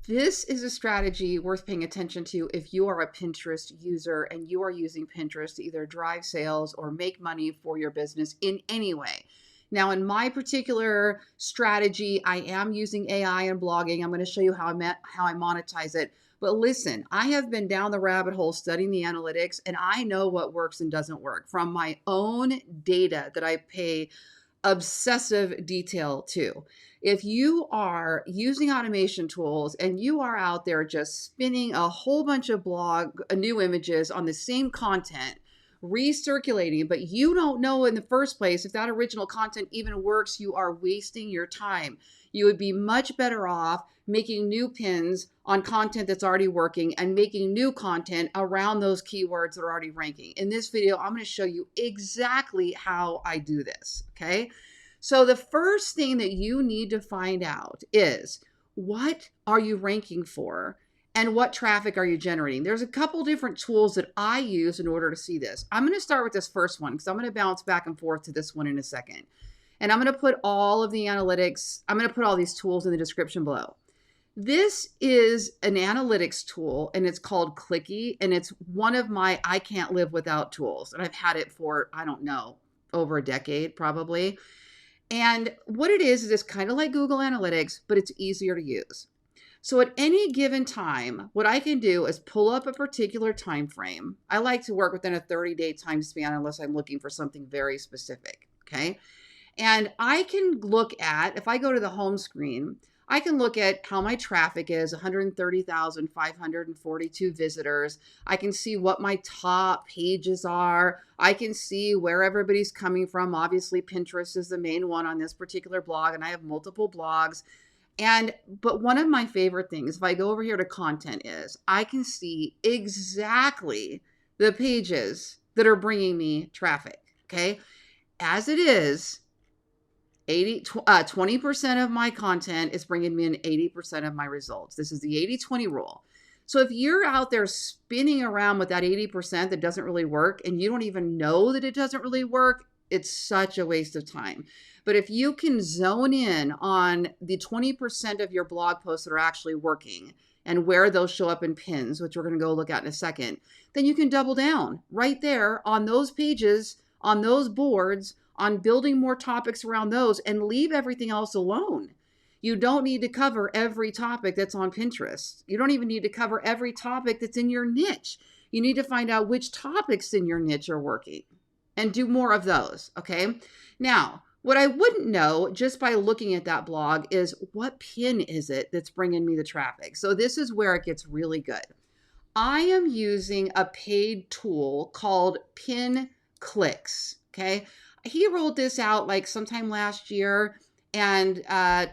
This is a strategy worth paying attention to if you are a Pinterest user and you are using Pinterest to either drive sales or make money for your business in any way. Now, in my particular strategy, I am using AI and blogging. I'm going to show you how I monetize it. But listen, I have been down the rabbit hole studying the analytics, and I know what works and doesn't work from my own data that I pay obsessive detail to. If you are using automation tools and you are out there just spinning a whole bunch of new images on the same content, recirculating, but you don't know in the first place if that original content even works, you are wasting your time. You would be much better off making new pins on content that's already working and making new content around those keywords that are already ranking. In this video, I'm going to show you exactly how I do this, okay? So the first thing that you need to find out is, what are you ranking for and what traffic are you generating? There's a couple different tools that I use in order to see this. I'm going to start with this first one because I'm going to bounce back and forth to this one in a second. And I'm going to put all of the analytics, I'm going to put all these tools in the description below. This is an analytics tool and it's called Clicky, and it's one of my I can't live without tools. And I've had it for, I don't know, over a decade probably. And what it is it's kind of like Google Analytics, but it's easier to use. So at any given time, what I can do is pull up a particular time frame. I like to work within a 30-day time span unless I'm looking for something very specific, okay? And I can look at, if I go to the home screen, I can look at how my traffic is, 130,542 visitors. I can see what my top pages are. I can see where everybody's coming from. Obviously, Pinterest is the main one on this particular blog, and I have multiple blogs. But one of my favorite things, if I go over here to content, is I can see exactly the pages that are bringing me traffic, okay? As it is, 20% of my content is bringing me in 80% of my results. This is the 80-20 rule. So if you're out there spinning around with that 80% that doesn't really work and you don't even know that it doesn't really work, it's such a waste of time. But if you can zone in on the 20% of your blog posts that are actually working and where those show up in pins, which we're going to go look at in a second, then you can double down right there on those pages, on those boards, on building more topics around those, and leave everything else alone. You don't need to cover every topic that's on Pinterest. You don't even need to cover every topic that's in your niche. You need to find out which topics in your niche are working and do more of those, okay? Now, what I wouldn't know just by looking at that blog is what pin is it that's bringing me the traffic. So this is where it gets really good. I am using a paid tool called PinClicks, okay? He rolled this out like sometime last year, and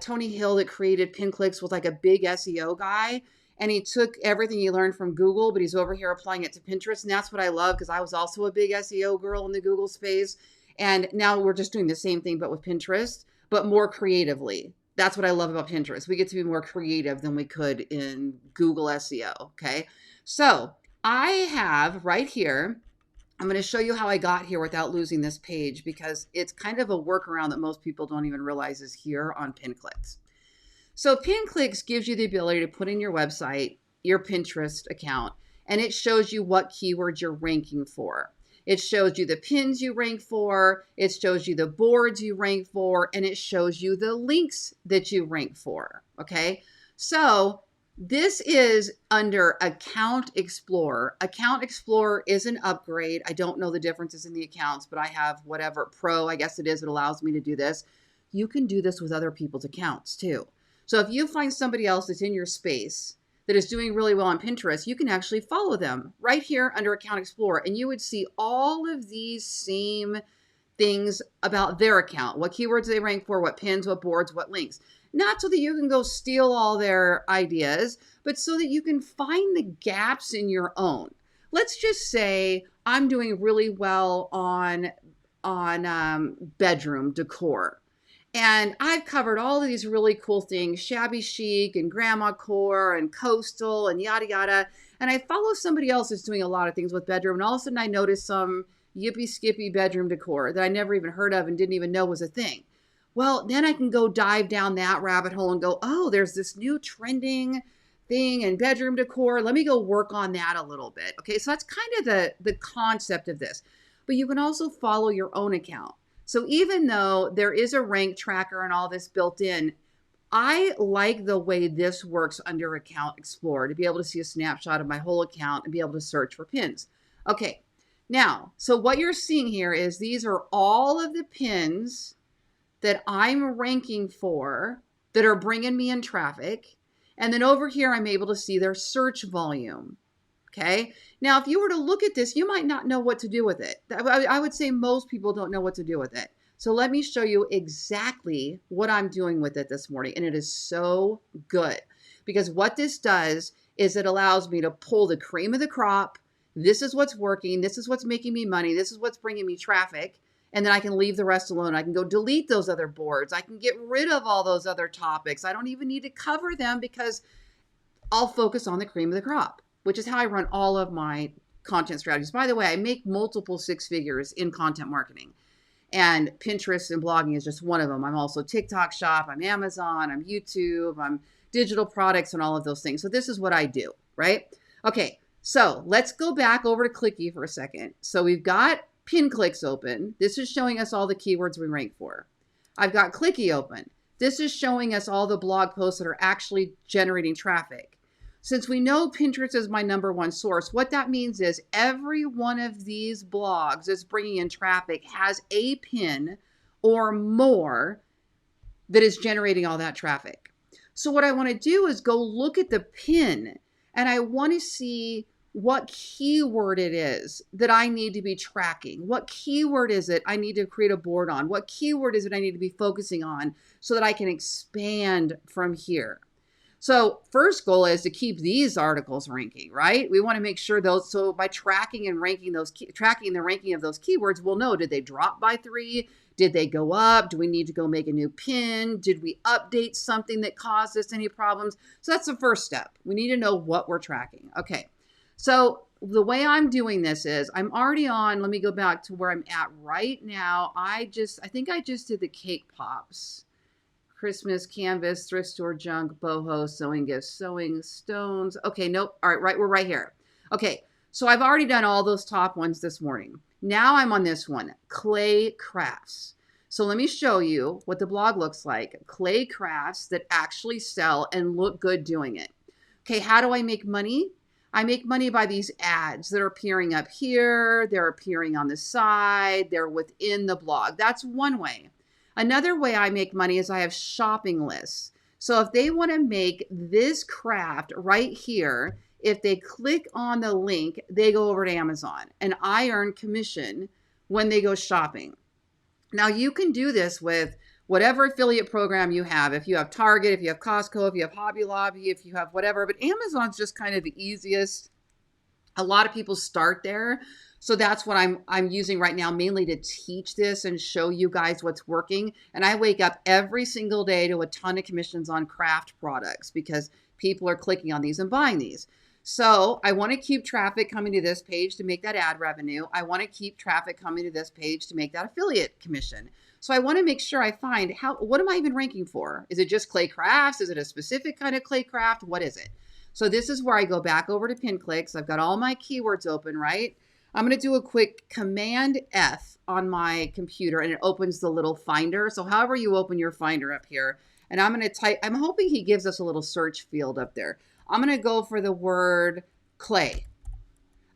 Tony Hill that created PinClicks was like a big SEO guy, and he took everything he learned from Google, but he's over here applying it to Pinterest, and that's what I love because I was also a big SEO girl in the Google space, and now we're just doing the same thing but with Pinterest, but more creatively. That's what I love about Pinterest. We get to be more creative than we could in Google SEO, okay? So I have right here, I'm going to show you how I got here without losing this page because it's kind of a workaround that most people don't even realize is here on PinClicks. So PinClicks gives you the ability to put in your website, your Pinterest account, and it shows you what keywords you're ranking for. It shows you the pins you rank for, it shows you the boards you rank for, and it shows you the links that you rank for, okay? So this is under Account Explorer. Account Explorer is an upgrade. I don't know the differences in the accounts, but I have whatever Pro, I guess it is, it allows me to do this. You can do this with other people's accounts too. So if you find somebody else that's in your space that is doing really well on Pinterest, you can actually follow them right here under Account Explorer, and you would see all of these same things about their account, what keywords they rank for, what pins, what boards, what links. Not so that you can go steal all their ideas, but so that you can find the gaps in your own. Let's just say I'm doing really well on bedroom decor. And I've covered all of these really cool things, shabby chic and grandma core and coastal and yada, yada. And I follow somebody else that's doing a lot of things with bedroom. And all of a sudden I notice some yippee skippy bedroom decor that I never even heard of and didn't even know was a thing. Well, then I can go dive down that rabbit hole and go, oh, there's this new trending thing and bedroom decor. Let me go work on that a little bit. Okay, so that's kind of the concept of this. But you can also follow your own account. So even though there is a rank tracker and all this built in, I like the way this works under Account Explorer to be able to see a snapshot of my whole account and be able to search for pins. Okay, now, so what you're seeing here is these are all of the pins that I'm ranking for that are bringing me in traffic. And then over here, I'm able to see their search volume. Okay. Now, if you were to look at this, you might not know what to do with it. I would say most people don't know what to do with it. So let me show you exactly what I'm doing with it this morning. And it is so good because what this does is it allows me to pull the cream of the crop. This is what's working. This is what's making me money. This is what's bringing me traffic. And then I can leave the rest alone. I can go delete those other boards. I can get rid of all those other topics. I don't even need to cover them because I'll focus on the cream of the crop, which is how I run all of my content strategies. By the way, I make multiple six figures in content marketing. And Pinterest and blogging is just one of them. I'm also TikTok shop, I'm Amazon, I'm YouTube, I'm digital products and all of those things. So this is what I do, right? Okay, so let's go back over to Clicky for a second. So we've got PinClicks open. This is showing us all the keywords we rank for. I've got Clicky open. This is showing us all the blog posts that are actually generating traffic. Since we know Pinterest is my #1 source, what that means is every one of these blogs that's bringing in traffic has a pin or more that is generating all that traffic. So what I want to do is go look at the pin and I want to see what keyword it is that I need to be tracking. What keyword is it I need to create a board on? What keyword is it I need to be focusing on so that I can expand from here? So first goal is to keep these articles ranking, right? We want to make sure those, so by tracking and ranking those, tracking the ranking of those keywords, we'll know, did they drop by 3? Did they go up? Do we need to go make a new pin? Did we update something that caused us any problems? So that's the first step. We need to know what we're tracking. Okay. So the way I'm doing this is I'm already on, let me go back to where I'm at right now. I think I just did the cake pops. Christmas, canvas, thrift store, junk, boho, sewing gifts, sewing stones. Okay, nope. All right, we're right here. Okay, so I've already done all those top ones this morning. Now I'm on this one, clay crafts. So let me show you what the blog looks like. Clay crafts that actually sell and look good doing it. Okay, how do I make money? I make money by these ads that are appearing up here. They're appearing on the side. They're within the blog. That's one way. Another way I make money is I have shopping lists. So if they want to make this craft right here, if they click on the link, they go over to Amazon and I earn commission when they go shopping. Now you can do this with whatever affiliate program you have. If you have Target, if you have Costco, if you have Hobby Lobby, if you have whatever, but Amazon's just kind of the easiest. A lot of people start there. So that's what I'm using right now, mainly to teach this and show you guys what's working. And I wake up every single day to a ton of commissions on craft products because people are clicking on these and buying these. So I want to keep traffic coming to this page to make that ad revenue. I want to keep traffic coming to this page to make that affiliate commission. So I want to make sure I find what am I even ranking for? Is it just clay crafts? Is it a specific kind of clay craft? What is it? So this is where I go back over to PinClicks. I've got all my keywords open, right? I'm going to do a quick Command F on my computer and it opens the little finder. So however you open your finder up here, and I'm going to type, I'm hoping he gives us a little search field up there. I'm going to go for the word clay.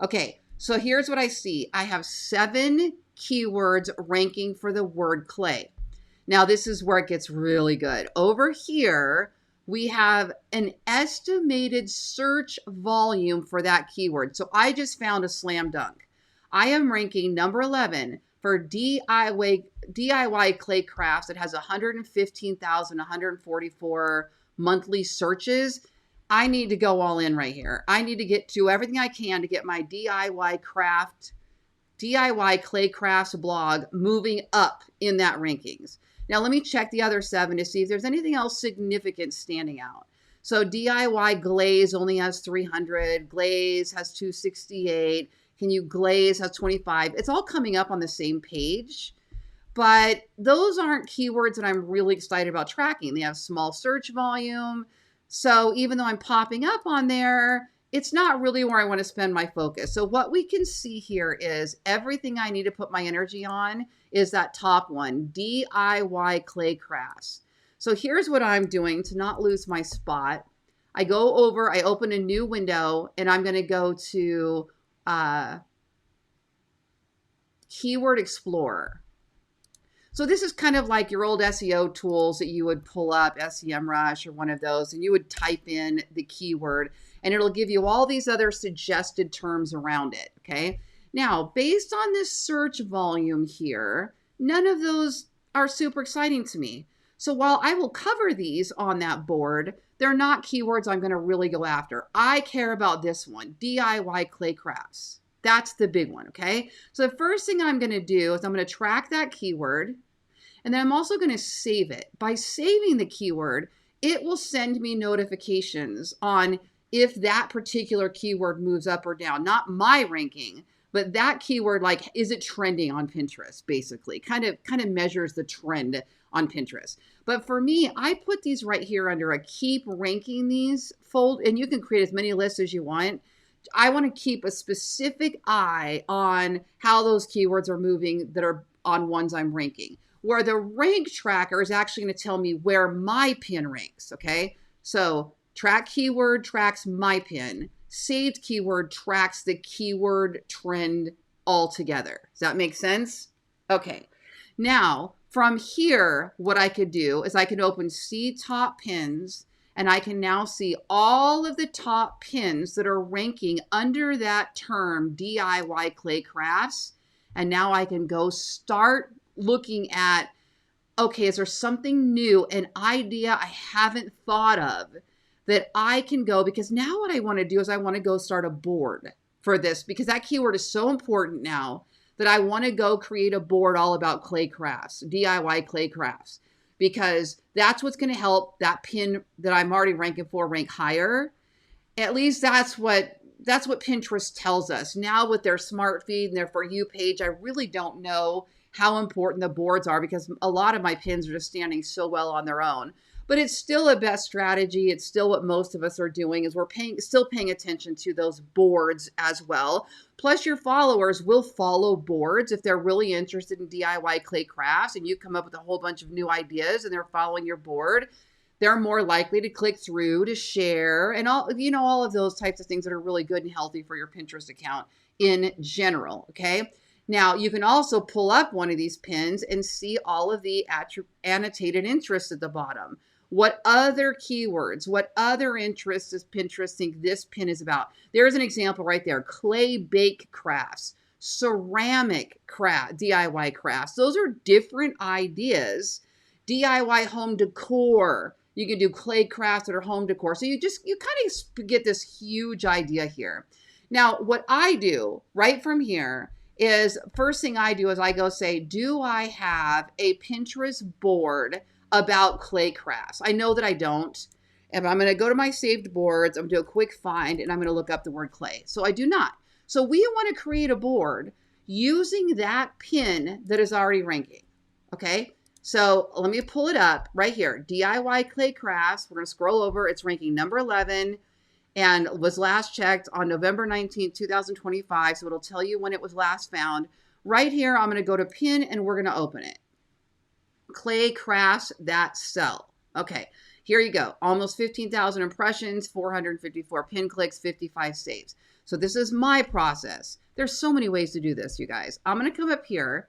Okay, so here's what I see. I have 7 keywords ranking for the word clay. Now this is where it gets really good. Over here, we have an estimated search volume for that keyword. So I just found a slam dunk. I am ranking number 11 for DIY clay crafts. It has 115,144 monthly searches. I need to go all in right here. I need to do everything I can to get my DIY clay crafts blog moving up in that rankings. Now let me check the other 7 to see if there's anything else significant standing out. So DIY glaze only has 300, glaze has 268, Can You Glaze has 25. It's all coming up on the same page, but those aren't keywords that I'm really excited about tracking. They have small search volume. So even though I'm popping up on there, it's not really where I want to spend my focus. So what we can see here is everything I need to put my energy on is that top one, DIY clay crafts. So here's what I'm doing to not lose my spot. I go over, I open a new window, and I'm going to go to Keyword Explorer. So this is kind of like your old SEO tools that you would pull up, SEMrush or one of those, and you would type in the keyword, and it'll give you all these other suggested terms around it, okay? Now, based on this search volume here, none of those are super exciting to me. So while I will cover these on that board, they're not keywords I'm going to really go after. I care about this one, DIY clay crafts. That's the big one, okay? So the first thing I'm going to do is I'm going to track that keyword, and then I'm also going to save it. By saving the keyword, it will send me notifications on if that particular keyword moves up or down. Not my ranking, but that keyword, like, is it trending on Pinterest, basically? Kind of measures the trend on Pinterest. But for me, I put these right here under a keep ranking these fold, and you can create as many lists as you want. I want to keep a specific eye on how those keywords are moving that are on ones I'm ranking, where the rank tracker is actually going to tell me where my pin ranks, okay? So track keyword tracks my pin. Saved keyword tracks the keyword trend altogether. Does that make sense? Okay. Now, from here, what I could do is I can open See Top Pins, and I can now see all of the top pins that are ranking under that term DIY clay crafts. And now I can go start looking at, okay, is there something new, an idea I haven't thought of that I can go, because now what I want to do is I want to go start a board for this, because that keyword is so important now that I want to go create a board all about clay crafts, DIY clay crafts, because that's what's going to help that pin that I'm already ranking for rank higher. At least that's what Pinterest tells us. Now with their smart feed and their For You page, I really don't know how important the boards are, because a lot of my pins are just standing so well on their own. But it's still a best strategy. It's still what most of us are doing, is we're still paying attention to those boards as well. Plus, your followers will follow boards if they're really interested in DIY clay crafts, and you come up with a whole bunch of new ideas and they're following your board. They're more likely to click through, to share, and all of those types of things that are really good and healthy for your Pinterest account in general, okay? Now, you can also pull up one of these pins and see all of the annotated interests at the bottom. What other keywords, what other interests does Pinterest think this pin is about? There's an example right there. Clay bake crafts, ceramic craft, DIY crafts. Those are different ideas. DIY home decor. You can do clay crafts that are home decor. So you kind of get this huge idea here. Now, what I do right from here is, first thing I do is I go say, do I have a Pinterest board about clay crafts? I know that I don't. And I'm going to go to my saved boards. I'm going to do a quick find, and I'm going to look up the word clay. So I do not. So we want to create a board using that pin that is already ranking. Okay. So let me pull it up right here. DIY clay crafts. We're going to scroll over. It's ranking number 11 and was last checked on November 19th, 2025. So it'll tell you when it was last found. Right here, I'm going to go to pin, and we're going to open it. Clay crafts that sell. Okay, here you go. Almost 15,000 impressions, 454 pin clicks, 55 saves. So this is my process. There's so many ways to do this, you guys. I'm going to come up here,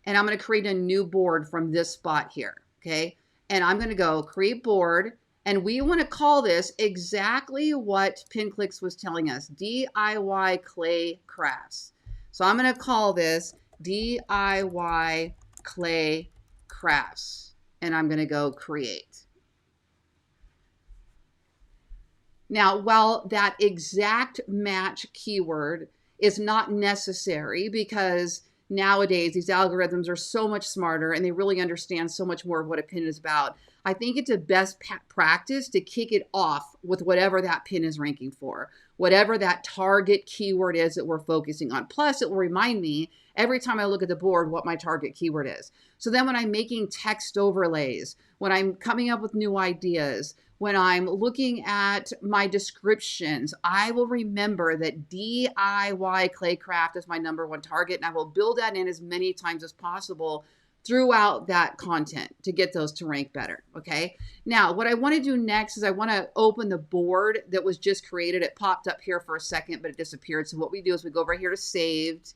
and I'm going to create a new board from this spot here, okay? And I'm going to go create board, and we want to call this exactly what PinClicks was telling us, DIY clay crafts. So I'm going to call this DIY clay crafts, and I'm going to go create. Now, while that exact match keyword is not necessary, because nowadays these algorithms are so much smarter and they really understand so much more of what a pin is about, I think it's a best practice to kick it off with whatever that pin is ranking for, whatever that target keyword is that we're focusing on. Plus, it will remind me every time I look at the board what my target keyword is. So then when I'm making text overlays, when I'm coming up with new ideas, when I'm looking at my descriptions, I will remember that DIY claycraft is my #1 target, and I will build that in as many times as possible throughout that content to get those to rank better. Okay. Now, what I want to do next is I want to open the board that was just created. It popped up here for a second, but it disappeared. So what we do is we go over here to saved.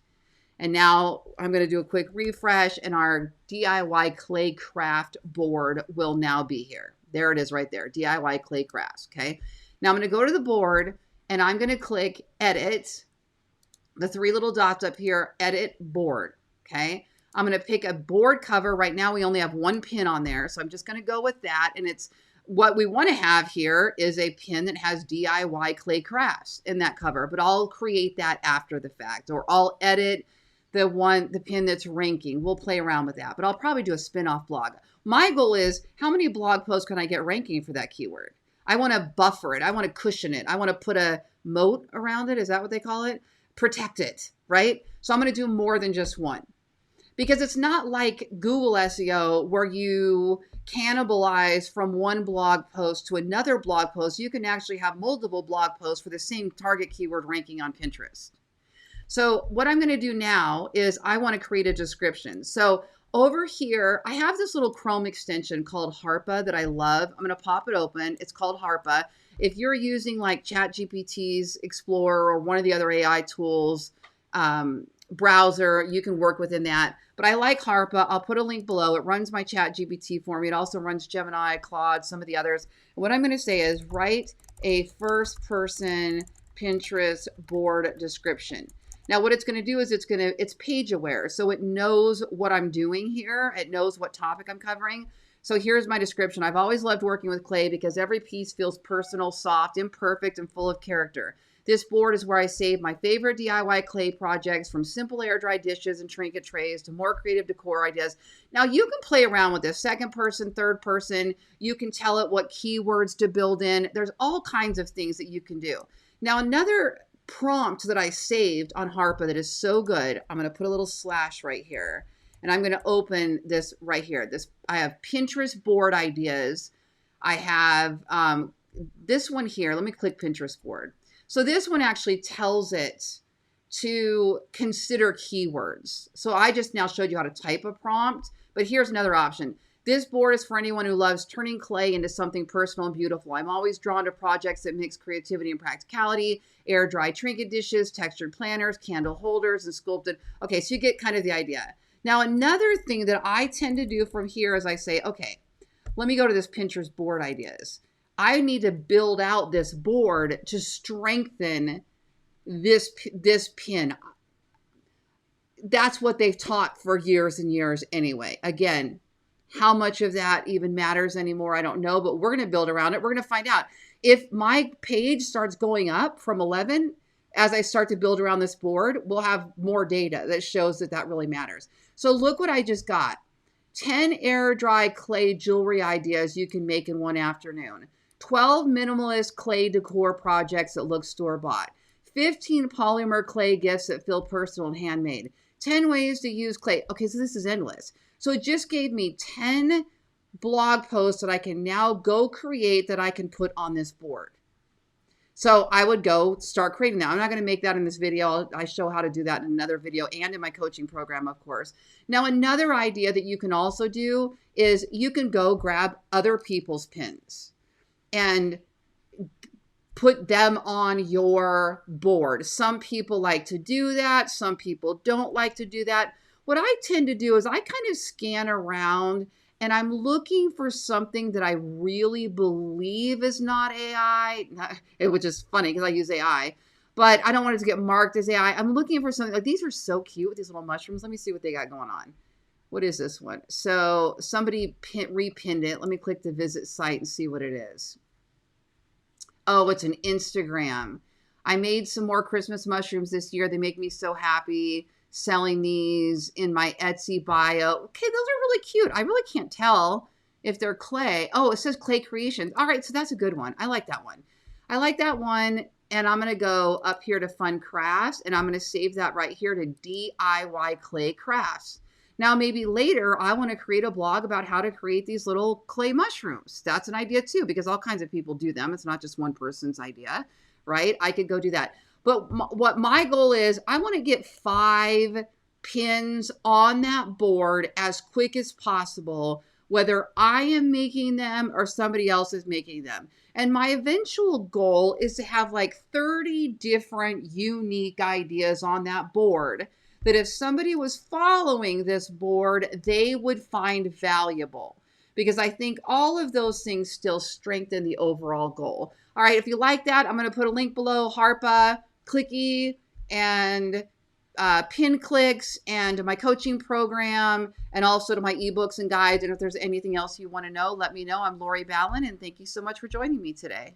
And now I'm going to do a quick refresh, and our DIY claycraft board will now be here. There it is right there, DIY claycrafts. Okay. Now I'm going to go to the board, and I'm going to click edit, the 3 little dots up here, edit board. Okay. I'm going to pick a board cover. Right now we only have 1 pin on there, so I'm just going to go with that. And it's what we want to have here is a pin that has DIY claycrafts in that cover, but I'll create that after the fact, or I'll edit the pin that's ranking. We'll play around with that, but I'll probably do a spin-off blog. My goal is, how many blog posts can I get ranking for that keyword? I want to buffer it. I want to cushion it. I want to put a moat around it. Is that what they call it? Protect it, right? So I'm going to do more than just one, because it's not like Google SEO where you cannibalize from one blog post to another blog post. You can actually have multiple blog posts for the same target keyword ranking on Pinterest. So what I'm going to do now is I want to create a description. So over here, I have this little Chrome extension called Harpa that I love. I'm going to pop it open. It's called Harpa. If you're using like ChatGPT's Explorer or one of the other AI tools, browser, you can work within that. But I like Harpa. I'll put a link below. It runs my ChatGPT for me. It also runs Gemini, Claude, some of the others. And what I'm going to say is write a first-person Pinterest board description. Now, what it's going to do is it's page aware. So it knows what I'm doing here. It knows what topic I'm covering. So here's my description. I've always loved working with clay because every piece feels personal, soft, imperfect, and full of character. This board is where I save my favorite DIY clay projects, from simple air dry dishes and trinket trays to more creative decor ideas. Now you can play around with this, second person, third person. You can tell it what keywords to build in. There's all kinds of things that you can do. Now, another prompt that I saved on Harpa that is so good, I'm going to put a little slash right here, and I'm going to open this right here. I have Pinterest board ideas. I have this one here. Let me click Pinterest board. So this one actually tells it to consider keywords. So I just now showed you how to type a prompt, but here's another option. This board is for anyone who loves turning clay into something personal and beautiful. I'm always drawn to projects that mix creativity and practicality, air dry trinket dishes, textured planners, candle holders, and sculpted. Okay, so you get kind of the idea. Now, another thing that I tend to do from here is I say, okay, let me go to this Pinterest board ideas. I need to build out this board to strengthen this pin. That's what they've taught for years and years anyway. Again, how much of that even matters anymore, I don't know, but we're going to build around it. We're going to find out. If my page starts going up from 11, as I start to build around this board, we'll have more data that shows that that really matters. So look what I just got. 10 air dry clay jewelry ideas you can make in one afternoon. 12 minimalist clay decor projects that look store-bought. 15 polymer clay gifts that feel personal and handmade. 10 ways to use clay. Okay, so this is endless. So it just gave me 10 blog posts that I can now go create that I can put on this board. So I would go start creating that. I'm not going to make that in this video. I show how to do that in another video and in my coaching program, of course. Now, another idea that you can also do is you can go grab other people's pins and put them on your board. Some people like to do that. Some people don't like to do that. What I tend to do is I kind of scan around and I'm looking for something that I really believe is not AI, which is funny because I use AI, but I don't want it to get marked as AI. I'm looking for something like, these are so cute with these little mushrooms. Let me see what they got going on. What is this one? So somebody repinned it. Let me click the visit site and see what it is. Oh, it's an Instagram. I made some more Christmas mushrooms this year. They make me so happy. Selling these in my Etsy bio. Okay, those are really cute. I really can't tell if they're clay. Oh, it says clay creations. All right, so that's a good one. I like that one. I like that one. and I'm going to go up here to fun crafts, and I'm going to save that right here to DIY clay crafts. Now, maybe later I want to create a blog about how to create these little clay mushrooms. That's an idea too, because all kinds of people do them. It's not just one person's idea, right? I could go do that. But what my goal is, I want to get 5 pins on that board as quick as possible, whether I am making them or somebody else is making them. And my eventual goal is to have like 30 different unique ideas on that board that if somebody was following this board, they would find valuable. Because I think all of those things still strengthen the overall goal. All right, if you like that, I'm going to put a link below, Harpa, Clicky, and PinClicks, and my coaching program, and also to my ebooks and guides. And if there's anything else you want to know, let me know. I'm Lori Ballen, and thank you so much for joining me today.